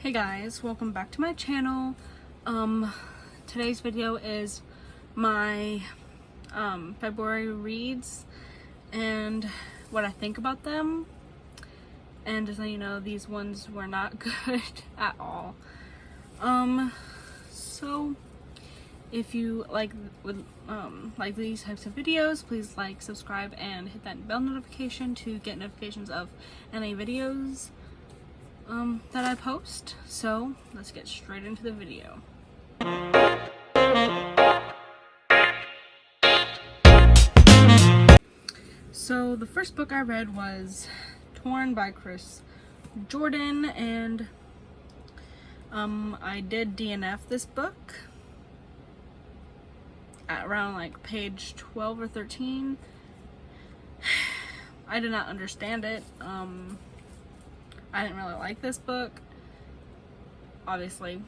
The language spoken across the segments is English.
Hey guys, welcome back to my channel. Today's video is my February reads and what I think about them. And just so you know, these ones were not good at all. So if you like these types of videos, please like, subscribe, and hit that bell notification to get notifications of any videos that I post. So let's get straight into the video. So the first book I read was Torn by Chris Jordan, and I did DNF this book at around like page 12 or 13. I did not understand it. I didn't really like this book, obviously.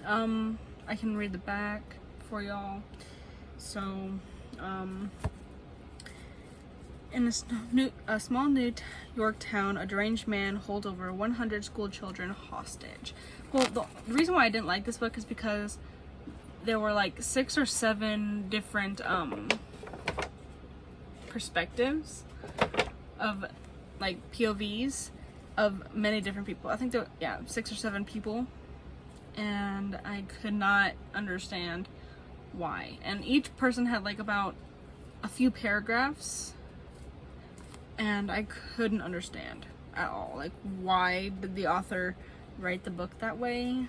I can read the back for y'all. So, in a small New York town, a deranged man holds over 100 school children hostage. Well, the reason why I didn't like this book is because there were like 6 or 7 different perspectives of like POVs of many different people. I think there were 6 or 7 people, and I could not understand why. And each person had like about a few paragraphs, and I couldn't understand at all, like, why did the author write the book that way.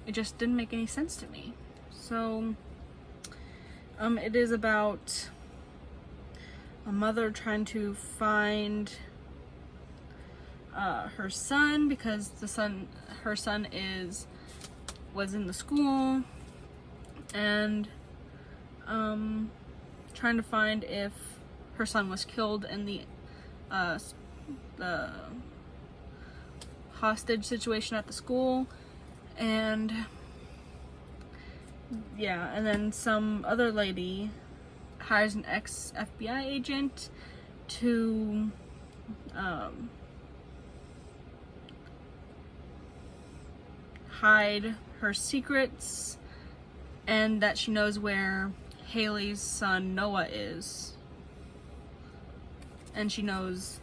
It just didn't make any sense to me. So it is about a mother trying to find her son, because her son was in the school, and trying to find if her son was killed in the hostage situation at the school. And and then some other lady hires an ex-FBI agent to hide her secrets, and that she knows where Haley's son Noah is, and she knows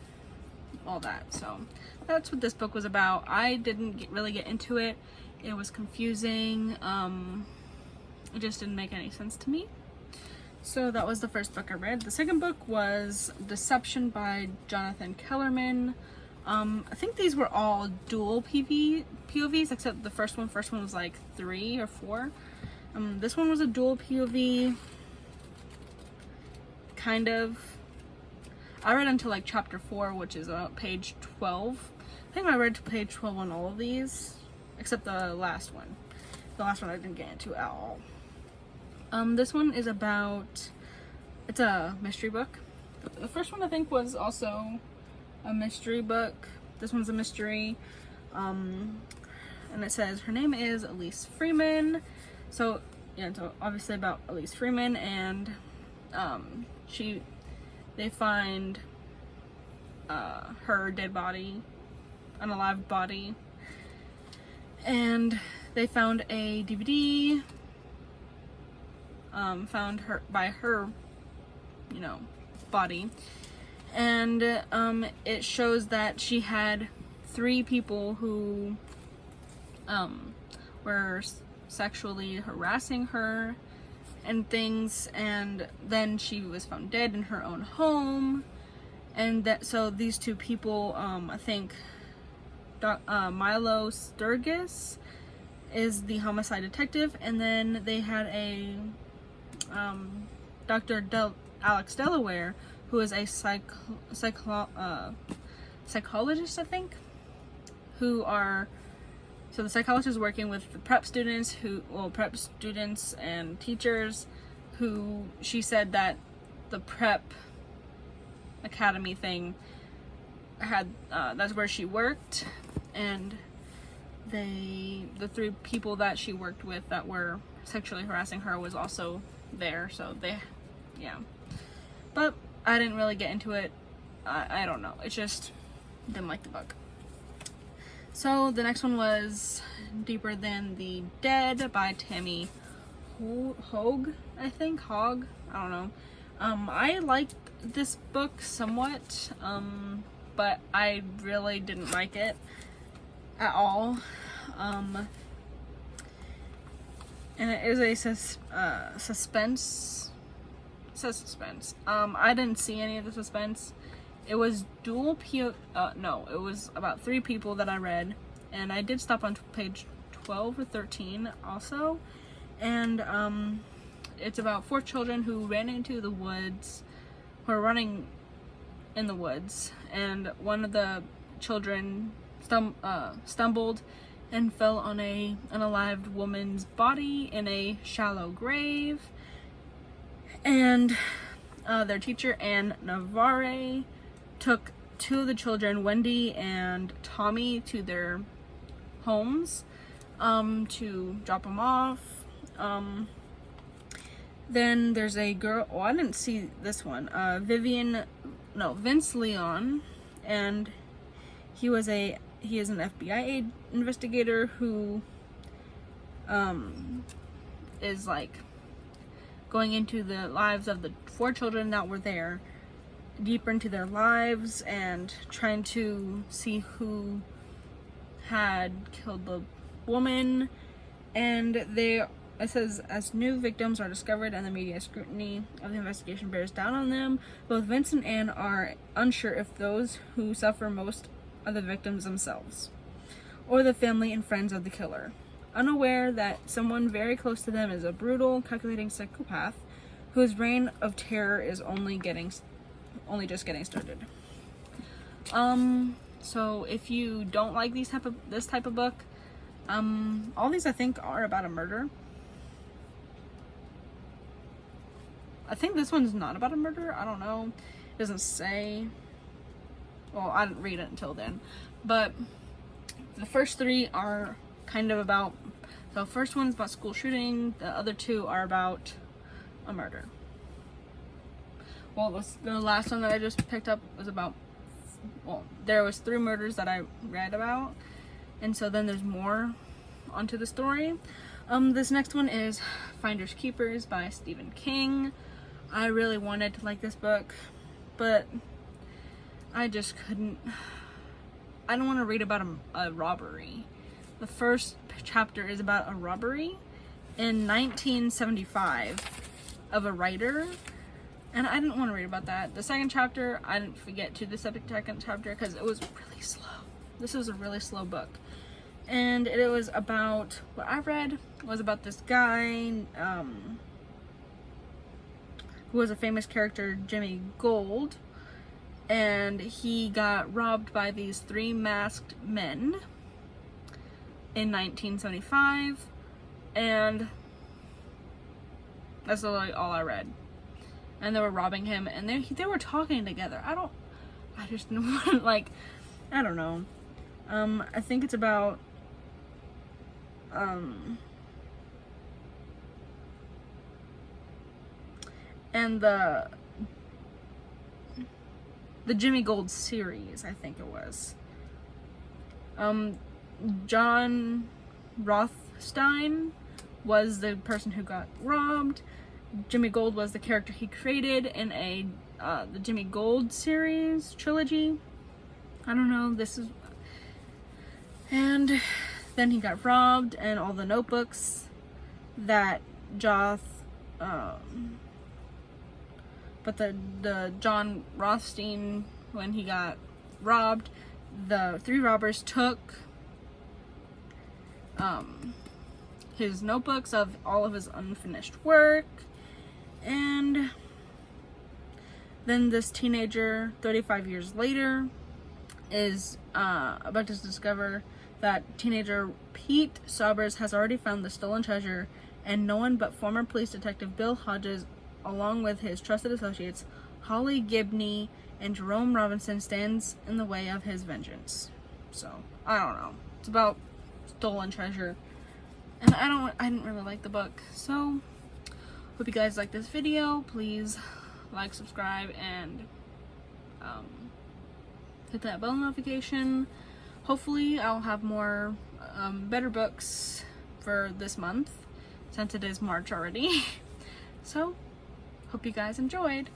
all that. So that's what this book was about. I didn't really get into it. It was confusing. It just didn't make any sense to me. So that was the first book I read. The second book was Deception by Jonathan Kellerman. I think these were all dual POVs, except the first one was like 3 or 4. This one was a dual POV, kind of. I read until like chapter 4, which is page 12. I think I read to page 12 on all of these, except the last one. The last one I didn't get into at all. This one is about, it's a mystery book. The first one I think was also a mystery book. This one's a mystery. And it says her name is Elise Freeman. So yeah, so obviously about Elise Freeman, and they find her dead body, unalived body, and they found a DVD found her by her, body, and it shows that she had 3 people who were sexually harassing her and things, and then she was found dead in her own home. And so these 2 people, I think Milo Sturgis is the homicide detective, and then they had a Dr. Alex Delaware, who is a psychologist, I think, so the psychologist is working with the prep students and teachers, who she said that the prep academy thing had, that's where she worked, and the 3 people that she worked with that were sexually harassing her was also there. So but I didn't really get into it. I don't know, it's just didn't like the book. So the next one was Deeper Than the Dead by Tammy Hogg, I think. Hogg? I don't know. I liked this book somewhat, but I really didn't like it at all. And it is a suspense. It says suspense. I didn't see any of the suspense. It was it was about 3 people that I read, and I did stop on page 12 or 13 also. And it's about 4 children who ran into the woods, who are running in the woods, and one of the children stumbled and fell on an unalived woman's body in a shallow grave. And their teacher, Anne Navarre, took 2 of the children, Wendy and Tommy, to their homes to drop them off. Then there's a girl, I didn't see this one, Vince Leon, and he is an FBI investigator who is like going into the lives of the 4 children that were there, deeper into their lives, and trying to see who had killed the woman. And it says, as new victims are discovered and the media scrutiny of the investigation bears down on them, both Vince and Anne are unsure if those who suffer most are the victims themselves, or the family and friends of the killer. Unaware that someone very close to them is a brutal, calculating psychopath whose reign of terror is only just getting started. So if you don't like this type of book, all these I think are about a murder. I think this one's not about a murder. I don't know. It doesn't say. Well, I didn't read it until then. But the first 3 are kind of about. The first one's about school shooting. The other 2 are about a murder. Well, the last one that I just picked up was about. Well, there was 3 murders that I read about, and so then there's more onto the story. This next one is Finders Keepers by Stephen King. I really wanted to like this book, but I just couldn't. I don't want to read about a robbery. The first chapter is about a robbery in 1975 of a writer, and I didn't want to read about that. The second chapter, I didn't get to the second chapter because it was really slow. This was a really slow book. And it was about, what I read was about this guy who was a famous character, Jimmy Gold, and he got robbed by these 3 masked men in 1975, and that's literally all I read. And they were robbing him, and they were talking together. I just like, I don't know. I think it's about and the Jimmy Gold series, I think it was. John Rothstein was the person who got robbed. Jimmy Gold was the character he created in the Jimmy Gold series trilogy. I don't know, and then he got robbed, and all the notebooks that but the John Rothstein, when he got robbed, the 3 robbers took his notebooks of all of his unfinished work. And then this teenager, 35 years later, is about to discover that teenager Pete Saubers has already found the stolen treasure, and no one but former police detective Bill Hodges, along with his trusted associates Holly Gibney and Jerome Robinson, stands in the way of his vengeance. So, I don't know. It's about stolen treasure. And I didn't really like the book. So, hope you guys like this video. Please like, subscribe, and hit that bell notification. hopefully I'll have more better books for this month since it is March already. So hope you guys enjoyed.